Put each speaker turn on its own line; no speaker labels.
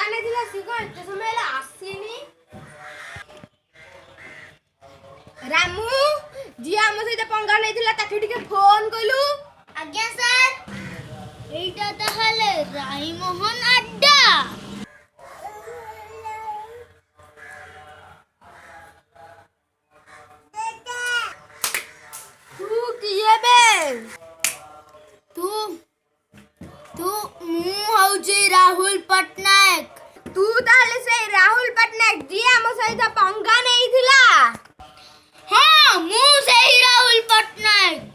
नहीं थिला सिको एते समय ला आसीनी रामू जी हम सहित पंगा नहीं थिला ताके टिके फोन कलु
आज्ञा सर एटा तहले राई मोहन अड्डा
तू किए बे
तू तू मु हौजी राहुल पटनायक
तू ताले से राहुल पटनायक जी हम सहित पंगा नहीं थिला
हां मु से राहुल पटनायक